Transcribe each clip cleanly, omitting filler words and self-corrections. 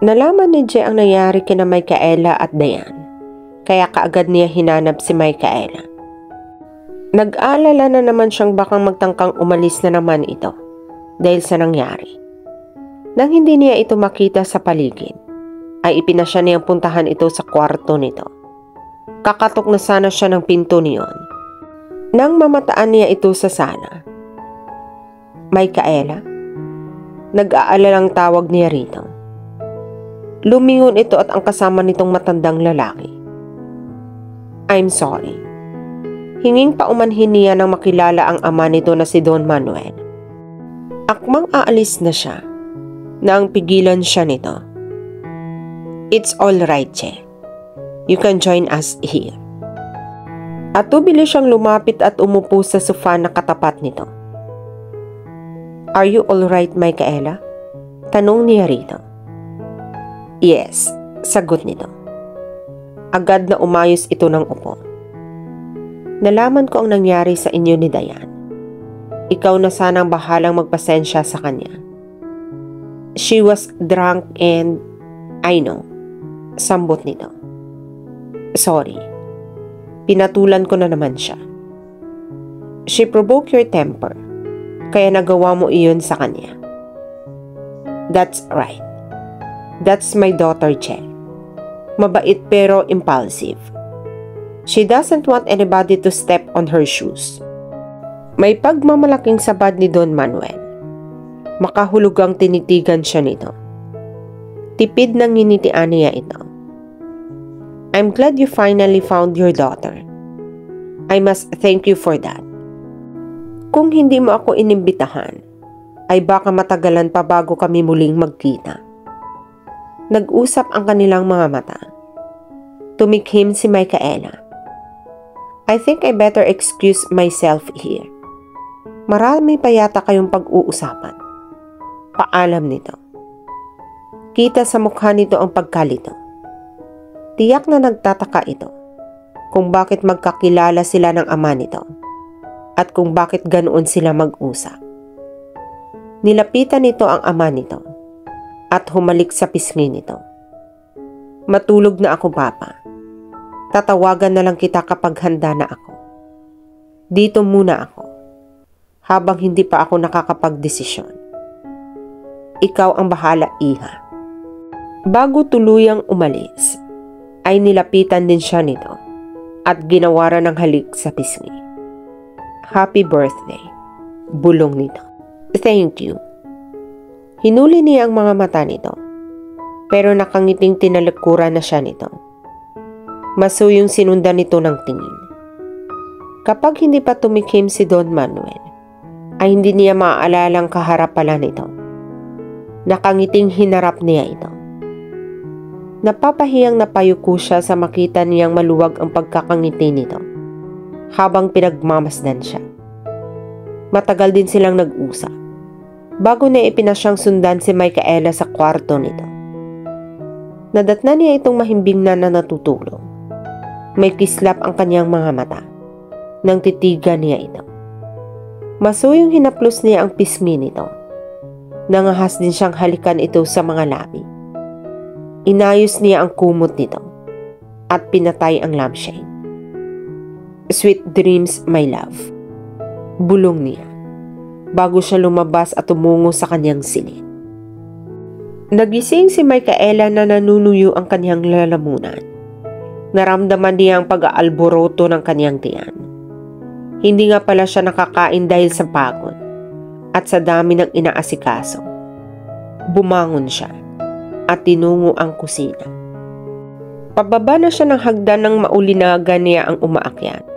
Nalaman ni Jay ang nangyari kina Micaela at Diane, kaya kaagad niya hinanap si Micaela. Nag-aalala na naman siyang bakang magtangkang umalis na naman ito dahil sa nangyari. Nang hindi niya ito makita sa paligid, ay ipinasya niyang puntahan ito sa kwarto nito. Kakatok na sana siya ng pinto niyon nang mamataan niya ito sa sala. Micaela? Nag-aalalang tawag niya rito. Lumingon ito at ang kasama nitong matandang lalaki. I'm sorry. Hinging paumanhin niya nang makilala ang ama nito na si Don Manuel. Akmang aalis na siya nang pigilan siya nito. It's all right, Che. You can join us here. At tubilis siyang lumapit at umupo sa sofa na katapat nito. Are you all right, Micaela? Tanong niya rito. Yes, sagot nito. Agad na umayos ito ng upo. Nalaman ko ang nangyari sa inyo ni Diane. Ikaw na sanang bahalang magpasensya sa kanya. She was drunk and I know. Sambot nito. Sorry. Pinatulan ko na naman siya. She provoked your temper, kaya nagawa mo iyon sa kanya. That's right. That's my daughter, Che. Mabait pero impulsive. She doesn't want anybody to step on her shoes. May pagmamalaking sabad ni Don Manuel. Makahulugang tinitigan siya nito. Tipid nang nginitian niya ito. I'm glad you finally found your daughter. I must thank you for that. Kung hindi mo ako inimbitahan, ay baka matagalan pa bago kami muling magkita. Nag-usap ang kanilang mga mata. Tumikhim si Micaela. I think I better excuse myself here. Marami pa yata kayong pag-uusapan. Paalam nito. Kita sa mukha nito ang pagkalito. Tiyak na nagtataka ito kung bakit magkakilala sila ng ama nito at kung bakit ganoon sila mag-usap. Nilapitan nito ang ama nito at humalik sa pisngi nito. Matulog na ako, Papa. Tatawagan na lang kita kapag handa na ako. Dito muna ako habang hindi pa ako nakakapagdesisyon. Ikaw ang bahala, Iha. Bago tuluyang umalis, ay nilapitan din siya nito at ginawaran ng halik sa pisngi. Happy birthday, bulong nito. Thank you. Hinuli niya ang mga mata nito, pero nakangiting tinalikuran na siya nito. Masuyong sinundan nito ng tingin. Kapag hindi pa tumikim si Don Manuel, ay hindi niya maaalalang kaharap pala nito. Nakangiting hinarap niya ito. Napapahiyang napayuko siya sa makita niyang maluwag ang pagkakangiti nito habang pinagmamasdan siya. Matagal din silang nag-usap bago na ipinasyang sundan si Micaela sa kwarto nito. Nadatna niya itong mahimbing na natutulog. May kislap ang kanyang mga mata nang titigan niya ito. Masuyong hinaplos niya ang pisngi nito. Nangahas din siyang halikan ito sa mga labi. Inayos niya ang kumot nito at pinatay ang lampshade. Sweet dreams, my love. Bulong niya bago siya lumabas at tumungo sa kanyang silid. Nagising si Micaela na nanunuyo ang kanyang lalamunan. Naramdaman niya ang pag-aalboroto ng kanyang tiyan. Hindi nga pala siya nakakain dahil sa pagod at sa dami ng inaasikaso. Bumangon siya at tinungo ang kusina. Pababa na siya ng hagdan nang maulinagan niya ang umaakyat.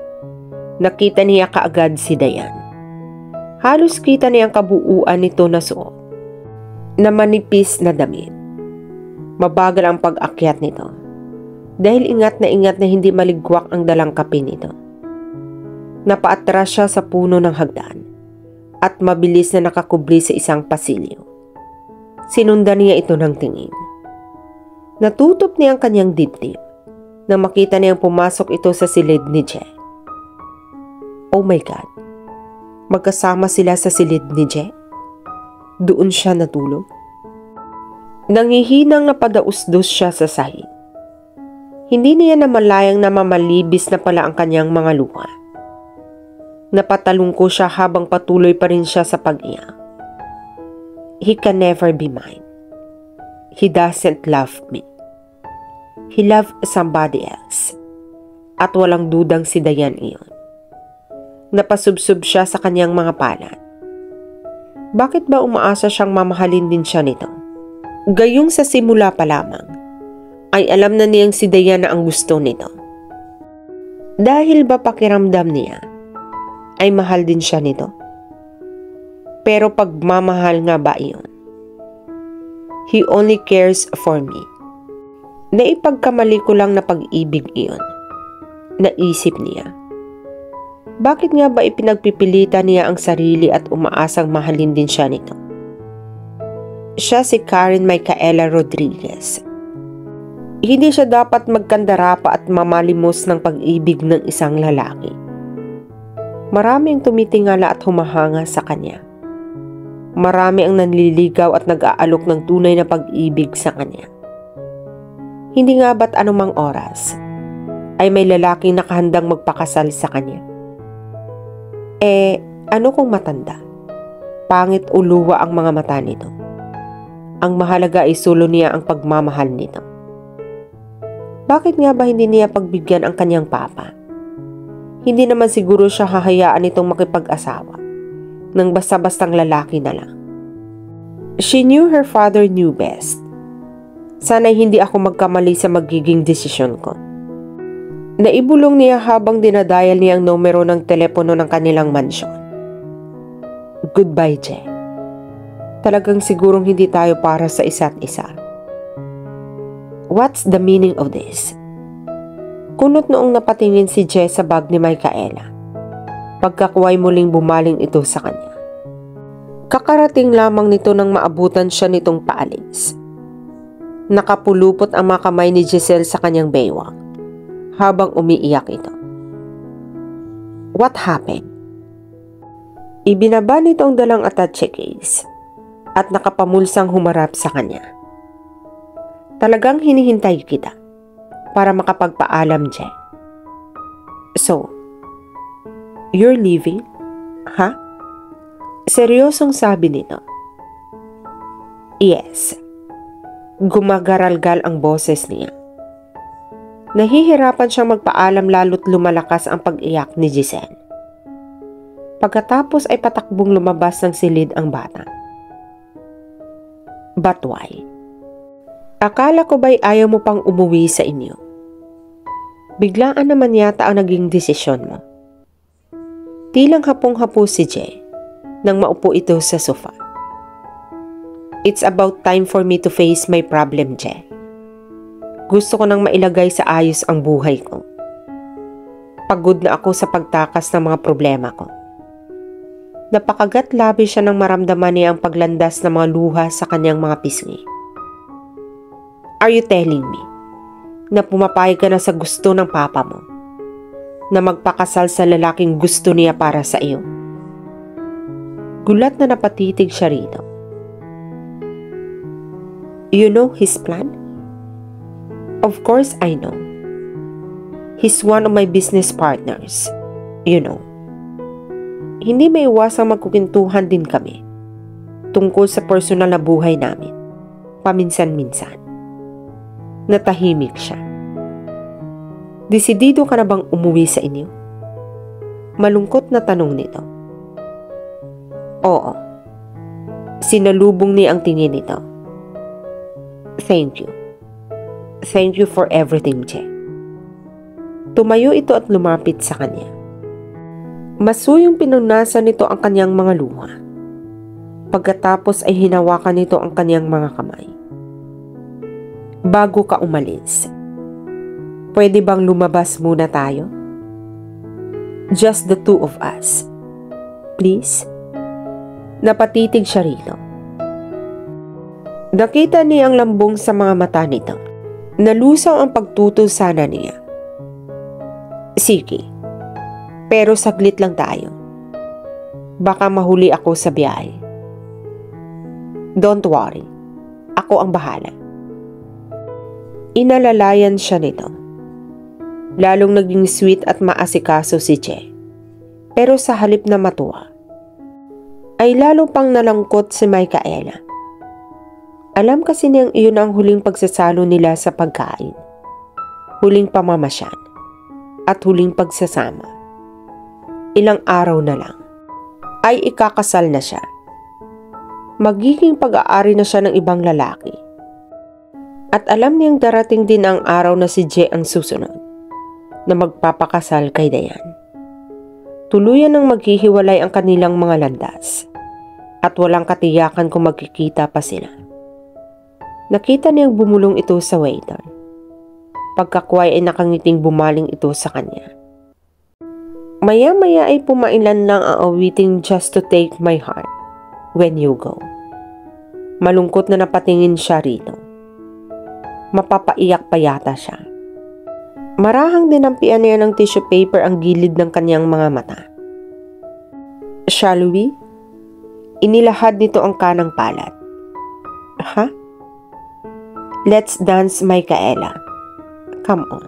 Nakita niya kaagad si Diane. Halos kita niya ang kabuuan nito na suot na manipis na damit. Mabagal ang pag-akyat nito dahil ingat na hindi maligwak ang dalang kape nito. Napaatras siya sa puno ng hagdan at mabilis na nakakubli sa isang pasilyo. Sinundan niya ito ng tingin. Natutop niya ang kanyang dibdib nang makita niyang pumasok ito sa silid ni Je. Oh my God! Magkasama sila sa silid ni Je? Doon siya natulog? Nangihinang napadausdos siya sa sahig. Hindi niya namalayang na mamalibis na pala ang kanyang mga luha. Napatalungko siya habang patuloy pa rin siya sa pag-iyak. He can never be mine. He doesn't love me. He loved somebody else. At walang dudang si Dayan iyon. Napasubsob siya sa kanyang mga palad. Bakit ba umaasa siyang mamahalin din siya nito? Gayong sa simula pa lamang, ay alam na niyang si Diana ang gusto nito. Dahil ba pakiramdam niya, ay mahal din siya nito? Pero pagmamahal nga ba iyon? He only cares for me. Naipagkamali ko lang na pag-ibig iyon. Naisip niya. Bakit nga ba ipinagpipilitan niya ang sarili at umaasang mahalin din siya nito? Siya si Karen Micaela Rodriguez. Hindi siya dapat magkandarapa at mamalimos ng pag-ibig ng isang lalaki. Marami ang tumitingala at humahanga sa kanya. Marami ang nanliligaw at nag-aalok ng tunay na pag-ibig sa kanya. Hindi nga ba't anumang oras ay may lalaking nakahandang magpakasal sa kanya? Ano kung matanda? Pangit o luwa ang mga mata nito. Ang mahalaga ay sulo niya ang pagmamahal nito. Bakit nga ba hindi niya pagbigyan ang kanyang papa? Hindi naman siguro siya hahayaan itong makipag-asawa nang basta-bastang lalaki na lang. She knew her father knew best. Sana'y hindi ako magkamali sa magiging desisyon ko. Naibulong niya habang dinadial niya ang numero ng telepono ng kanilang mansyon. Goodbye, Je. Talagang sigurong hindi tayo para sa isa't isa. What's the meaning of this? Kunot noong napatingin si Je sa bag ni Micaela. Pagkakuway muling bumaling ito sa kanya. Kakarating lamang nito nang maabutan siya nitong paalis. Nakapulupot ang mga kamay ni Giselle sa kanyang baywang habang umiiyak ito. What happened? Ibinaba nito ang dalang attache case at nakapamulsang humarap sa kanya. Talagang hinihintay kita para makapagpaalam, Je. So, you're leaving? Ha? Seryosong sabi nito. Yes. Gumagaralgal ang boses niya. Nahihirapan siyang magpaalam lalo't lumalakas ang pag-iyak ni Giselle. Pagkatapos ay patakbong lumabas ng silid ang bata. But why? Akala ko ba'y ayaw mo pang umuwi sa inyo? Biglaan naman yata ang naging desisyon mo. Tilang hapong-hapo si Jay nang maupo ito sa sofa. It's about time for me to face my problem, Jay. Gusto ko nang mailagay sa ayos ang buhay ko. Pagod na ako sa pagtakas ng mga problema ko. Napakagat labi siya nang maramdaman niya ang paglandas ng mga luha sa kanyang mga pisngi. Are you telling me na pumapayag ka na sa gusto ng papa mo? Na magpakasal sa lalaking gusto niya para sa iyo? Gulat na napatitig siya rito. You know his plan? Of course I know. He's one of my business partners. You know. Hindi may iwasang magkukintuhan din kami tungkol sa personal na buhay namin, paminsan-minsan. Natahimik siya. Desidido ka na bang umuwi sa inyo? Malungkot na tanong nito. Oo. Sinalubong niya ang tingin nito. Thank you. Thank you for everything, Je. Tumayo ito at lumapit sa kanya. Masuyong pinunasan nito ang kanyang mga luha. Pagkatapos ay hinawakan nito ang kanyang mga kamay. Bago ka umalis, pwede bang lumabas muna tayo? Just the two of us. Please? Napatitig siya rito. Nakita niya ang lambong sa mga mata nito. Nalusaw ang pagtutol sana niya. Sige, pero saglit lang tayo. Baka mahuli ako sa biyahe. Don't worry. Ako ang bahala. Inalalayan siya nito. Lalong naging sweet at maasikaso si Je. Pero sa halip na matuwa, ay lalo pang nalangkot si Micaela. Alam kasi niyang iyon ang huling pagsasalo nila sa pagkain, huling pamamasyan, at huling pagsasama. Ilang araw na lang, ay ikakasal na siya. Magiging pag-aari na siya ng ibang lalaki. At alam niyang darating din ang araw na si Je ang susunod, na magpapakasal kay Dayan. Tuluyan ng maghihiwalay ang kanilang mga landas at walang katiyakan kung magkikita pa sila. Nakita niyang bumulong ito sa waiter. Pagkakuway ay nakangiting bumaling ito sa kanya. Maya-maya ay pumailan lang ang awiting Just to Take My Heart When You Go. Malungkot na napatingin siya rito. Mapapaiyak pa yata siya. Marahang dinampian niya ng tissue paper ang gilid ng kanyang mga mata. Shall we? Inilahad nito ang kanang palad. Ha? Let's dance, Micaela. Come on.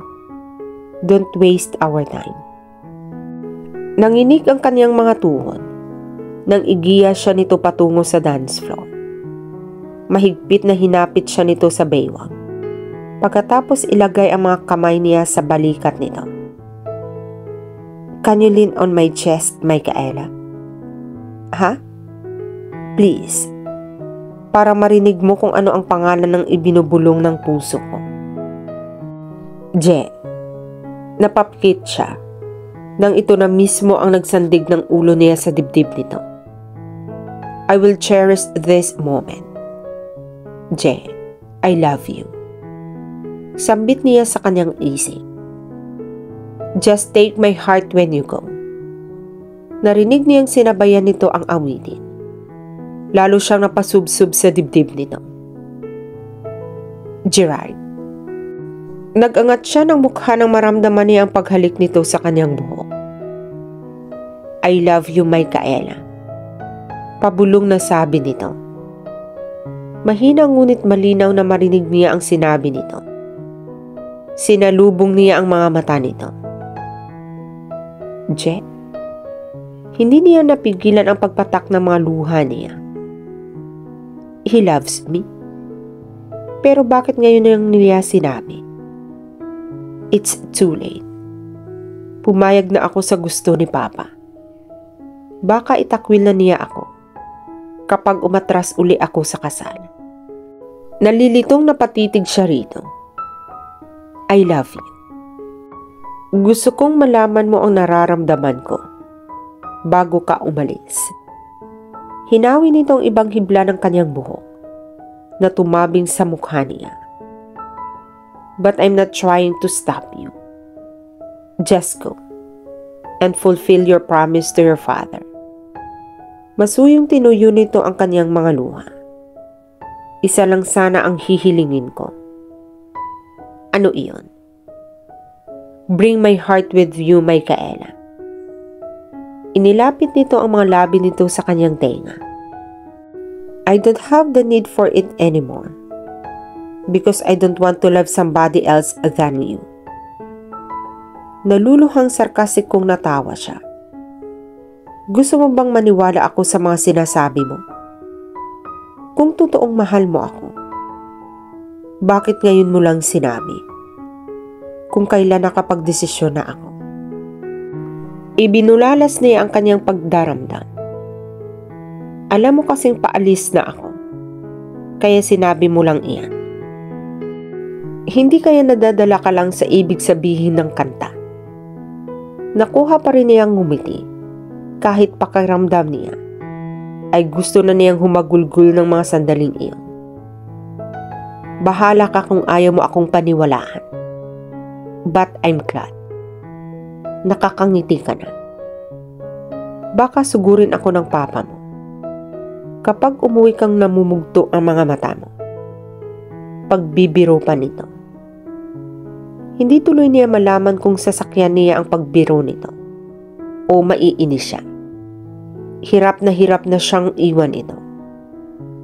Don't waste our time. Nanginig ang kanyang mga tuhod nang igiya siya nito patungo sa dance floor. Mahigpit na hinapit siya nito sa baywang. Pagkatapos ilagay ang mga kamay niya sa balikat nito. Can you lean on my chest, Micaela? Ha? Please. Para marinig mo kung ano ang pangalan ng ibinubulong ng puso ko. Je. Napapikit siya nang ito na mismo ang nagsandig ng ulo niya sa dibdib nito. I will cherish this moment. Je, I love you. Sambit niya sa kanyang isip. Just take my heart when you go. Narinig niyang sinabayan nito ang awitin. Lalo siyang napasubsub sa dibdib nito. Gerard. Nag-angat siya ng mukha nang maramdaman niya ang paghalik nito sa kanyang buhok. I love you, Micaela. Pabulong na sabi nito. Mahina ngunit malinaw na marinig niya ang sinabi nito. Sinalubong niya ang mga mata nito. Je, hindi niya napigilan ang pagpatak ng mga luha niya. He loves me. Pero bakit ngayon niyang niya sinabi? It's too late. Pumayag na ako sa gusto ni Papa. Baka itakwil na niya ako kapag umatras uli ako sa kasal. Nalilitong napatitig siya rito. I love you. Gusto kong malaman mo ang nararamdaman ko bago ka umalis. Hinawi nitong ibang hibla ng kanyang buhok na tumabing sa mukha niya. But I'm not trying to stop you. Just go and fulfill your promise to your father. Masuyong tinuyo nito ang kanyang mga luha. Isa lang sana ang hihilingin ko. Ano iyon? Bring my heart with you, Micaela. Inilapit nito ang mga labi nito sa kanyang tenga. I don't have the need for it anymore because I don't want to love somebody else than you. Naluluhang sarkastikong natawa siya. Gusto mo bang maniwala ako sa mga sinasabi mo? Kung totoong mahal mo ako, bakit ngayon mo lang sinabi? Kung kailan nakapagdesisyon na ako. Ibinulalas niya ang kanyang pagdaramdam. Alam mo kasing paalis na ako, kaya sinabi mo lang iyan. Hindi kaya nadadala ka lang sa ibig sabihin ng kanta. Nakuha pa rin niyang ngumiti, kahit pakiramdam niya ay gusto na niyang humagulgul ng mga sandaling iyon. Bahala ka kung ayaw mo akong paniwalaan. But I'm glad. Nakakangiti ka na. Baka sugurin ako ng papa mo kapag umuwi kang namumugto ang mga mata mo. Pagbibiro pa nito. Hindi tuloy niya malaman kung sasakyan niya ang pagbiro nito o maiinis siya. Hirap na siyang iwan ito.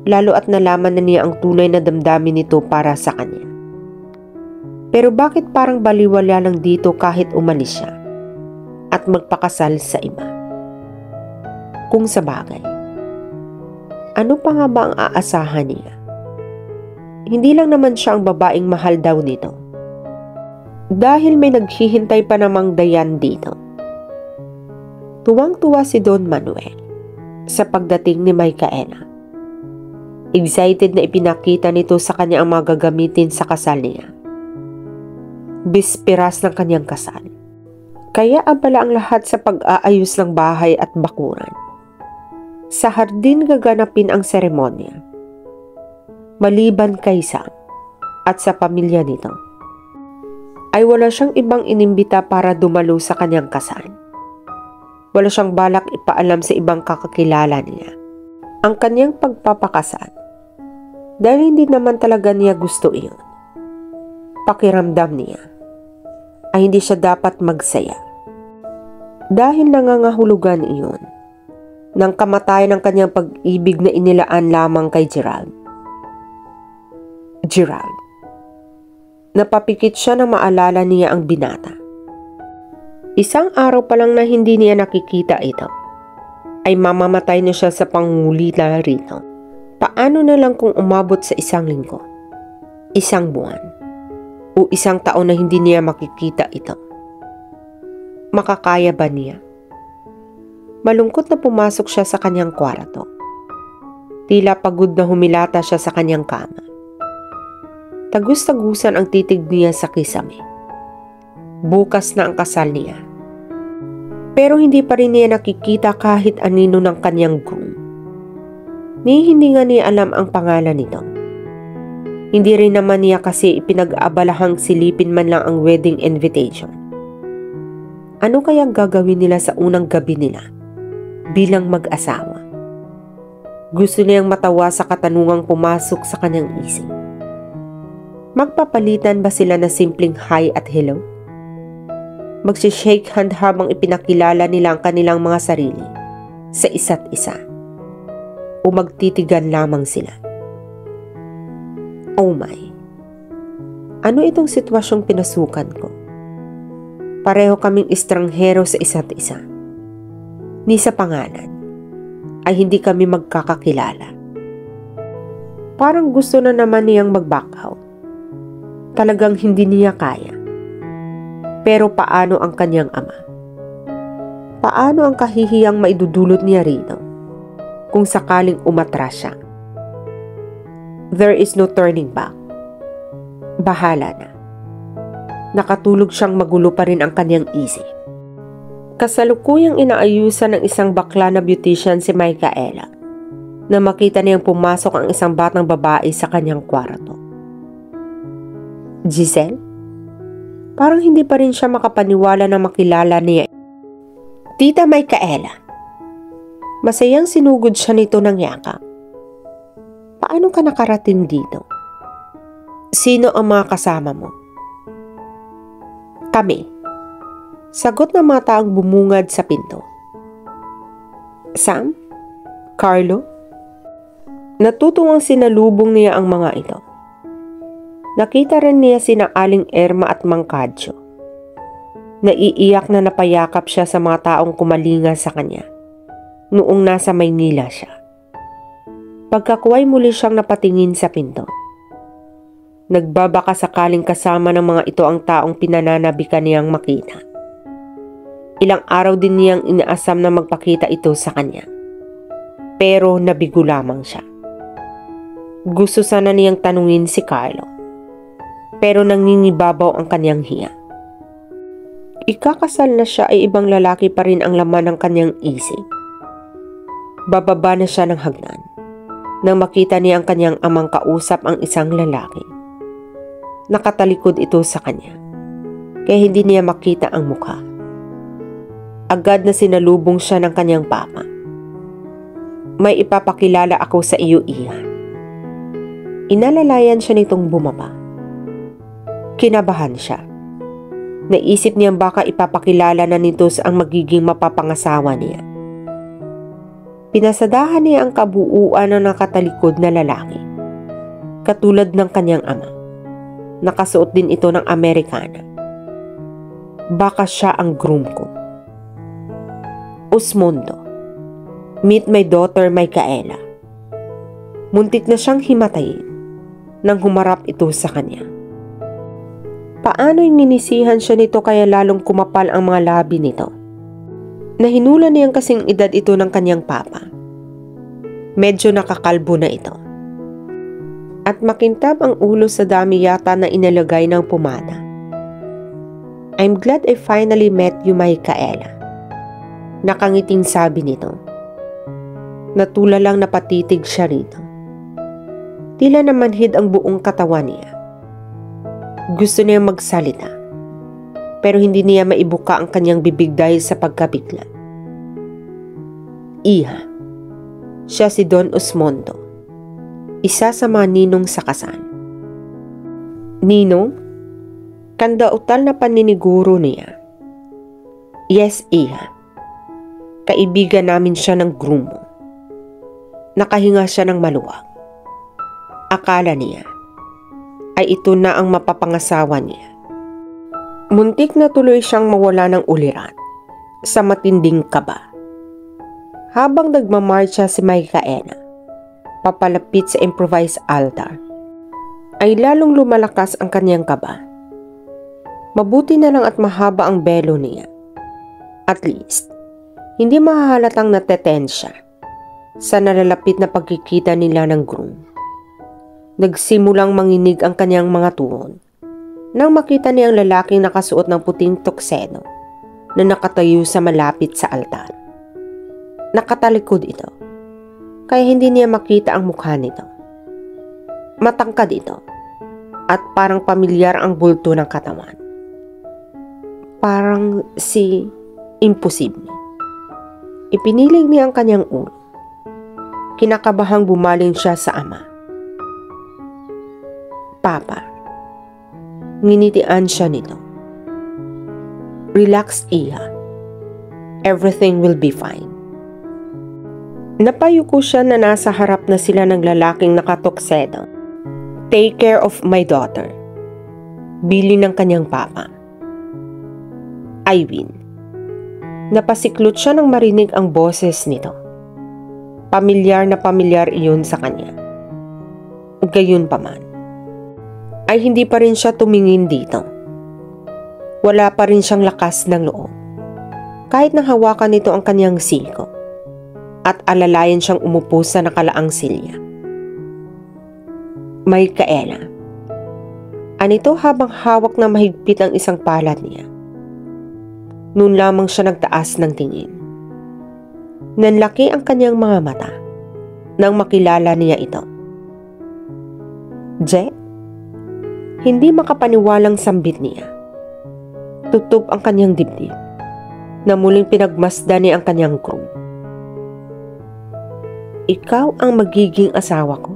lalo at nalaman na niya ang tunay na damdamin nito para sa kanya. Pero bakit parang baliwala lang dito kahit umalis siya at magpakasal sa iba? Kung sa bagay, ano pa nga ba ang aasahan niya? Hindi lang naman siya ang babaeng mahal daw nito. Dahil may naghihintay pa namang dayan dito. Tuwang-tuwa si Don Manuel sa pagdating ni Micaela. Excited na ipinakita nito sa kanya ang mga gagamitin sa kasal niya. Bisperas ng kanyang kasal. Kaya abala ang lahat sa pag-aayos ng bahay at bakuran. Sa hardin gaganapin ang seremonya. Maliban kay Sam at sa pamilya nito, ay wala siyang ibang inimbita para dumalo sa kanyang kasal. Wala siyang balak ipaalam sa ibang kakakilala niya ang kanyang pagpapakasal dahil hindi naman talaga niya gusto iyon. Pakiramdam niya ay hindi siya dapat magsaya dahil nangangahulugan iyon ng kamatayan ng kanyang pag-ibig na inilaan lamang kay Gerald. Napapikit siya na maalala niya ang binata. Isang araw pa lang na hindi niya nakikita ito, ay mamamatay na siya sa pangungulila rito. Paano na lang kung umabot sa 1 linggo, 1 buwan, o 1 taon na hindi niya makikita ito? Makakaya ba niya? Malungkot na pumasok siya sa kanyang kwarto. Tila pagod na humilata siya sa kanyang kama. Tagus-tagusan ang titig niya sa kisame. Bukas na ang kasal niya. Pero hindi pa rin niya nakikita kahit anino ng kanyang groom. Hindi nga niya alam ang pangalan nito. Hindi rin naman niya kasi ipinag-aabalahang silipin man lang ang wedding invitation. Ano kayang gagawin nila sa unang gabi nila bilang mag-asawa? Gusto niyang matawa sa katanungang pumasok sa kanyang isip. Magpapalitan ba sila na simpleng hi at hello? Magsishake hand habang ipinakilala nila ang kanilang mga sarili sa isa't isa? O magtitigan lamang sila? Oh my! Ano itong sitwasyong pinasukan ko? Pareho kaming estranghero sa isa't isa. Ni sa pangalan ay hindi kami magkakakilala. Parang gusto na naman niyang mag-back out. Talagang hindi niya kaya. Pero paano ang kanyang ama? Paano ang kahihiyang maidudulot niya rito kung sakaling umatras siya? There is no turning back. Bahala na. Nakatulog siyang magulo pa rin ang kanyang isip. Kasalukuyang inaayusan ng isang bakla na beautician si Micaela na makita niyang pumasok ang isang batang babae sa kanyang kwarto. Giselle? Parang hindi pa rin siya makapaniwala na makilala niya. Tita Micaela. Masayang sinugod siya nito ng yakap. Paano ka nakarating dito? Sino ang mga kasama mo? Kami. Sagot ng mga taong bumungad sa pinto. Sam? Carlo? Natutuwang sinalubong niya ang mga ito. Nakita rin niya sina Aling Erma at Mang Kadyo. Naiiyak na napayakap siya sa mga taong kumalinga sa kanya noong nasa Maynila siya. Pagkakuway muli siyang napatingin sa pinto. Nagbabaka sakaling kasama ng mga ito ang taong pinananabikan niyang makita. Ilang araw din niyang inaasam na magpakita ito sa kanya. Pero nabigo lamang siya. Gusto sana niyang tanungin si Carlo. Pero nangingibabaw ang kanyang hiya. Ikakasal na siya ay ibang lalaki pa rin ang laman ng kanyang isip. Bababa na siya ng hagdan nang makita niya ang kanyang amang kausap ang isang lalaki. Nakatalikod ito sa kanya, kaya hindi niya makita ang mukha. Agad na sinalubong siya ng kanyang papa. May ipapakilala ako sa iyo, iha. Inalalayan siya nitong bumaba. Kinabahan siya. Naisip niyang baka ipapakilala na nito ang magiging mapapangasawa niya. Pinasadahan niya ang kabuuan ng nakatalikod na lalaki. Katulad ng kanyang ama. Nakasuot din ito ng Amerikana. Baka siya ang groom ko. Osmundo, meet my daughter Micaela. Muntik na siyang himatayin nang humarap ito sa kanya. Paano'y ninisihan siya nito kaya lalong kumapal ang mga labi nito? Nahinula niyang kasing edad ito ng kanyang papa. Medyo nakakalbo na ito. At makintab ang ulo sa dami yata na inalagay ng pumada. I'm glad I finally met you, Micaela. Nakangiting sabi nito. Natula lang napatitig siya rito. Tila namanhid ang buong katawan niya. Gusto niya magsalita, pero hindi niya maibuka ang kanyang bibig dahil sa pagkabigla. Iha, siya si Don Osmundo, isa sa mga ninong sa kasal. Ninong? Kandautal na paniniguro niya. Yes, Iha. Kaibigan namin siya ng groom mo. Nakahinga siya ng maluwag. Akala niya ay ito na ang mapapangasawa niya. Muntik na tuloy siyang mawala ng uliran sa matinding kaba. Habang nagmamarcha si Micaela papalapit sa improvised altar, ay lalong lumalakas ang kanyang kaba. Mabuti na lang at mahaba ang belo niya. At least, hindi mahahalatang natetensya sa nalalapit na pagkikita nila ng groom. Nagsimulang manginig ang kanyang mga tuhod nang makita niya ang lalaking nakasuot ng puting tuxedo na nakatayo sa malapit sa altar. Nakatalikod ito, kaya hindi niya makita ang mukha nito. Matangkad ito at parang pamilyar ang bulto ng katawan. Parang si imposible. Ipinilig niya ang kanyang ulo. Kinakabahang bumaling siya sa ama. Papa, nginitian siya nito. Relax, Iha. Everything will be fine. Napayuko siya na nasa harap na sila ng lalaking nakatoksedo. Take care of my daughter. Bili ng kanyang papa. Irene. Napasiklot siya nang marinig ang boses nito. Pamilyar na pamilyar iyon sa kanya. Gayunpaman, ay hindi pa rin siya tumingin dito. Wala pa rin siyang lakas ng loob. Kahit nang hawakan nito ang kanyang siko at alalayan siyang umupo sa nakalaang silya. Micaela, anito habang hawak na mahigpit ang isang palad niya. Noon lamang siya nagtaas ng tingin. Nanlaki ang kanyang mga mata nang makilala niya ito. Je? Hindi makapaniwalang sambit niya. Tutup ang kanyang dibdib na muling pinagmasdan niya ang kanyang groom. Ikaw ang magiging asawa ko?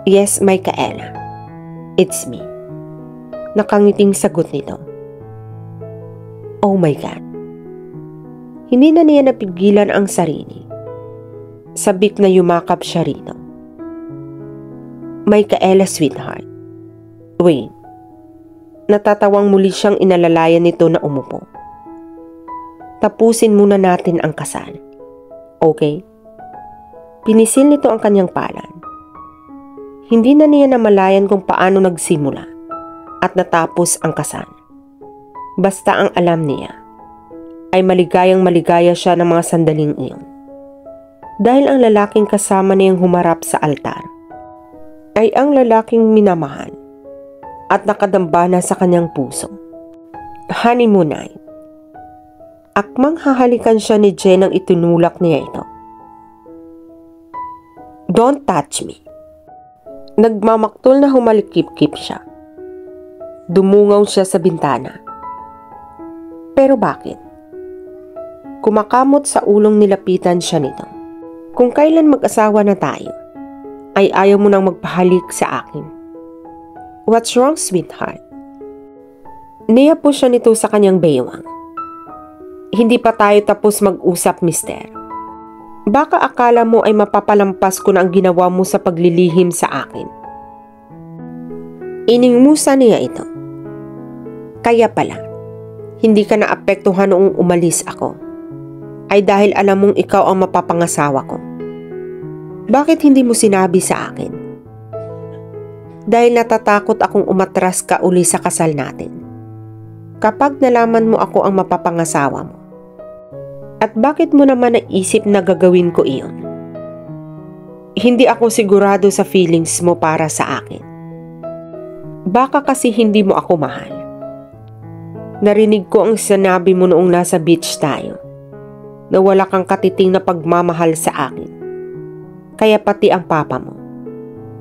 Yes, Micaela. It's me. Nakangiting sagot nito. Oh my God. Hindi na niya napigilan ang sarili. Sabik na yumakap siya rito. Micaela, sweetheart. Wait. Natatawang muli siyang inalalayan nito na umupo. Tapusin muna natin ang kasal. Okay? Pinisil nito ang kanyang palad. Hindi na niya namalayan kung paano nagsimula at natapos ang kasal. Basta ang alam niya ay maligayang maligaya siya ng mga sandaling iyon. Dahil ang lalaking kasama niyang humarap sa altar ay ang lalaking minamahal at nakadambana sa kanyang puso. Honeymoon night. Akmang hahalikan siya ni Jen nang itinulak niya ito. Don't touch me. Nagmamaktol na humalikip-kip siya. Dumungaw siya sa bintana. Pero bakit? Kumakamot sa ulong nilapitan siya nito. Kung kailan mag-asawa na tayo, ay ayaw mo nang magpahalik sa akin. What's wrong, sweetheart? Niyapo siya nito sa kanyang baywang. Hindi pa tayo tapos mag-usap, mister. Baka akala mo ay mapapalampas ko na ang ginawa mo sa paglilihim sa akin. Iningmusa niya ito. Kaya pala, hindi ka naapektuhan noong umalis ako. Ay dahil alam mong ikaw ang mapapangasawa ko. Bakit hindi mo sinabi sa akin? Dahil natatakot akong umatras ka uli sa kasal natin. Kapag nalaman mo ako ang mapapangasawa mo. At bakit mo naman naisip na gagawin ko iyon? Hindi ako sigurado sa feelings mo para sa akin. Baka kasi hindi mo ako mahal. Narinig ko ang sinabi mo noong nasa beach tayo, na wala kang katiting na pagmamahal sa akin. Kaya pati ang papa mo,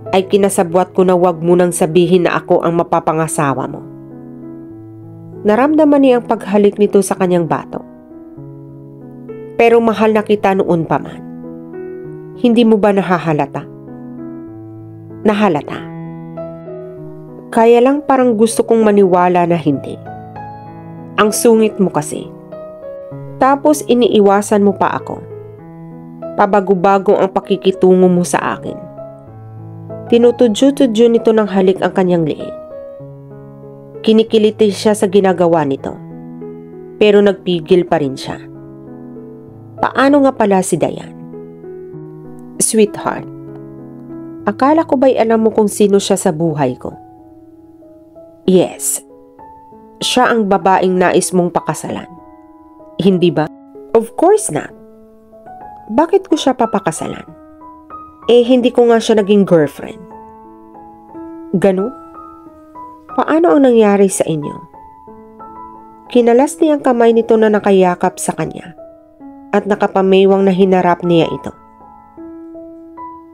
ay kinasabwat ko na wag mo nang sabihin na ako ang mapapangasawa mo. Naramdaman niya ang paghalik nito sa kanyang bato. Pero mahal na kita noon pa man. Hindi mo ba nahahalata? Nahalata. Kaya lang parang gusto kong maniwala na hindi. Ang sungit mo kasi. Tapos iniiwasan mo pa ako. Pabago-bago ang pakikitungo mo sa akin. Tinutudyo-tudyo nito ng halik ang kanyang liit. Kinikiliti siya sa ginagawa nito. Pero nagpigil pa rin siya. Paano nga pala si Dayan? Sweetheart, akala ko ba'y alam mo kung sino siya sa buhay ko? Yes, siya ang babaeng nais mong pakasalan. Hindi ba? Of course not. Bakit ko siya papakasalan? Hindi ko nga siya naging girlfriend. Ganun? Paano ang nangyari sa inyo? Kinalas niya ang kamay nito na nakayakap sa kanya at nakapamaywang na hinarap niya ito.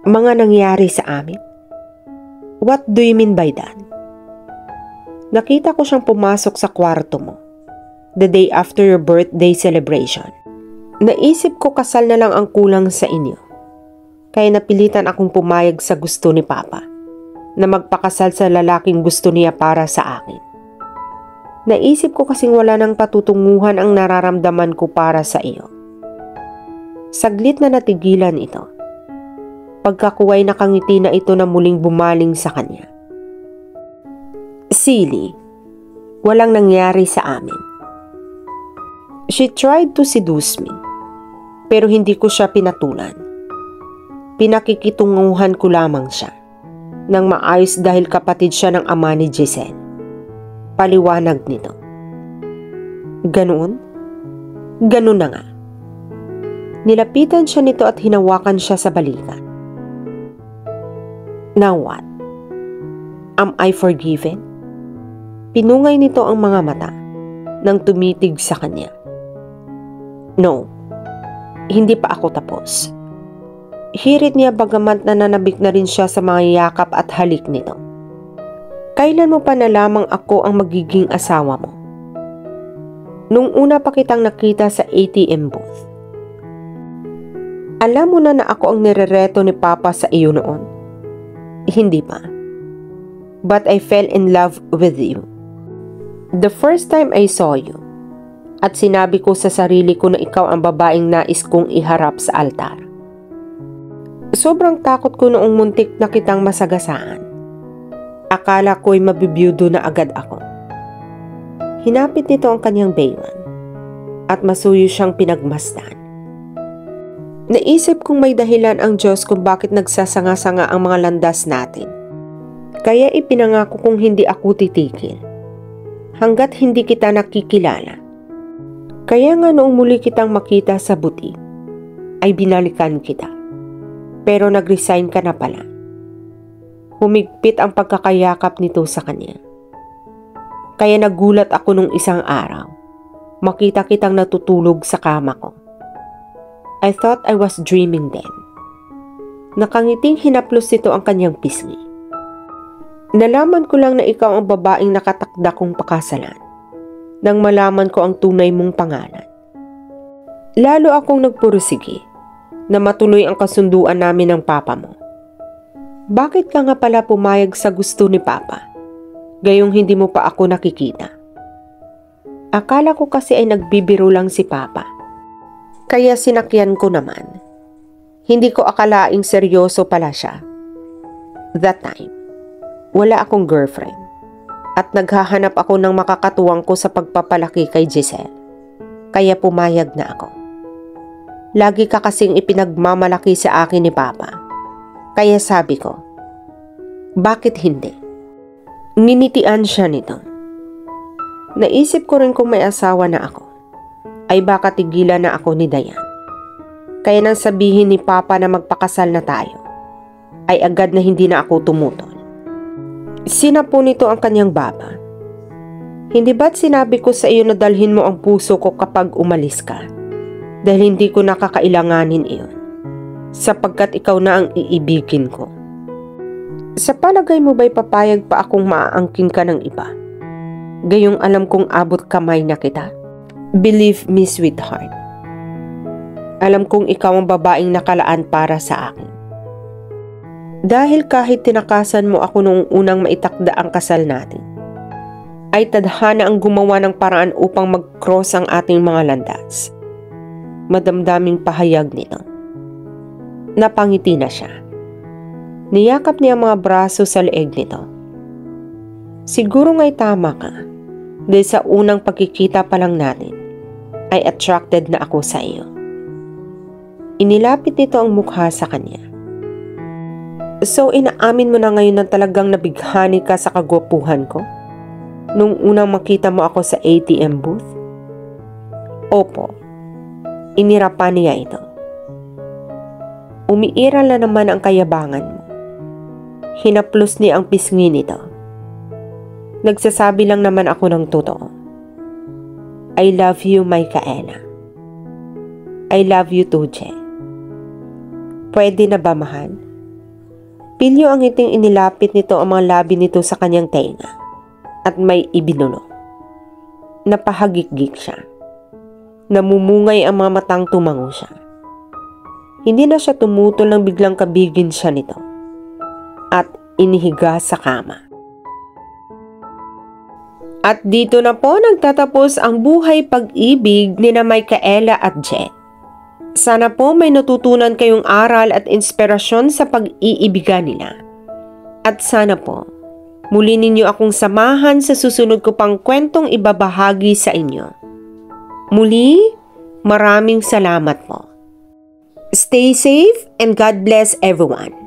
Mga nangyari sa amin? What do you mean by that? Nakita ko siyang pumasok sa kwarto mo the day after your birthday celebration. Naisip ko kasal na lang ang kulang sa inyo. Kaya napilitan akong pumayag sa gusto ni Papa na magpakasal sa lalaking gusto niya para sa akin. Naisip ko kasing wala nang patutunguhan ang nararamdaman ko para sa iyo. Saglit na natigilan ito. Pagkakuway nakangiti na ito na muling bumaling sa kanya. Silly, walang nangyari sa amin. She tried to seduce me, pero hindi ko siya pinatulan. Pinakikitunguhan ko lamang siya, nang maayos dahil kapatid siya ng ama ni Giselle. Paliwanag nito. Ganoon? Ganoon na nga. Nilapitan siya nito at hinawakan siya sa balikat. Now what? Am I forgiven? Pinungay nito ang mga mata nang tumitig sa kanya. No, hindi pa ako tapos. Hirit niya bagamat nananabik na rin siya sa mga yakap at halik nito. Kailan mo pa na lamang ako ang magiging asawa mo? Nung una pa kitang nakita sa ATM booth. Alam mo na ako ang nirereto ni Papa sa iyo noon? Hindi pa. But I fell in love with you. The first time I saw you, at sinabi ko sa sarili ko na ikaw ang babaeng nais kong iharap sa altar. Sobrang takot ko noong muntik na kitang masagasaan. Akala ko'y mabibiyudo na agad ako. Hinapit nito ang kanyang baywang at masuyo siyang pinagmasdan. Naisip kong may dahilan ang Diyos kung bakit nagsasanga-sanga ang mga landas natin. Kaya ipinangako kong hindi ako titigil hanggat hindi kita nakikilala. Kaya nga noong muli kitang makita sa butik, ay binalikan kita. Pero nag-resign ka na pala. Humigpit ang pagkakayakap nito sa kanya. Kaya nagulat ako nung isang araw, makita kitang natutulog sa kama ko. I thought I was dreaming then. Nakangiting hinaplos nito ang kanyang pisngi. Nalaman ko lang na ikaw ang babaeng nakatakda kong pakasalan nang malaman ko ang tunay mong pangalan. Lalo akong nagpursige na matuloy ang kasunduan namin ng Papa mo. Bakit ka nga pala pumayag sa gusto ni Papa, gayong hindi mo pa ako nakikita? Akala ko kasi ay nagbibiro lang si Papa. Kaya sinakyan ko naman. Hindi ko akalaing seryoso pala siya. That time, wala akong girlfriend at naghahanap ako ng makakatuwang ko sa pagpapalaki kay Giselle. Kaya pumayag na ako. Lagi ka kasing ipinagmamalaki sa akin ni Papa. Kaya sabi ko, bakit hindi? Nginitian siya nito. Naisip ko rin kung may asawa na ako, ay baka tigilan na ako ni Dayan. Kaya nang sabihin ni Papa na magpakasal na tayo, ay agad na hindi na ako tumutol. Sinapo nito ang kanyang baba. Hindi ba't sinabi ko sa iyo na dalhin mo ang puso ko kapag umalis ka? Dahil hindi ko nakakailanganin iyon, sapagkat ikaw na ang iibigin ko. Sa palagay mo ba'y papayag pa akong maaangkin ka ng iba? Gayong alam kong abot kamay na kita? Believe me, sweetheart. Alam kong ikaw ang babaeng nakalaan para sa akin. Dahil kahit tinakasan mo ako nung unang maitakda ang kasal natin, ay tadhana ang gumawa ng paraan upang mag-cross ang ating mga landas. Madamdaming pahayag nito. Napangiti na siya. Niyakap niya ang mga braso sa leeg nito. Siguro nga'y tama ka, dahil sa unang pagkikita pa lang natin, ay attracted na ako sa iyo. Inilapit nito ang mukha sa kanya. So inaamin mo na ngayon na talagang nabighani ka sa kagwapuhan ko? Nung unang makita mo ako sa ATM booth? Opo. Inirapan niya ito. Umiiral na naman ang kayabangan mo. Hinaplos niya ang pisngi nito. Nagsasabi lang naman ako ng totoo. I love you, Micaela. I love you too, Je. Pwede na ba, mahal? Pilyo ang ngiting inilapit nito ang mga labi nito sa kanyang tenga at may ibinulo. Napahagik-gik siya. Namumungay ang mga matang tumango siya. Hindi na siya tumutol nang biglang kabigin siya nito at inihiga sa kama. At dito na po nagtatapos ang buhay pag-ibig ni na Micaela at Jet. Sana po may natutunan kayong aral at inspirasyon sa pag-iibigan nila. At sana po muli ninyo akong samahan sa susunod ko pang kwentong ibabahagi sa inyo. Muli, maraming salamat po. Stay safe and God bless everyone.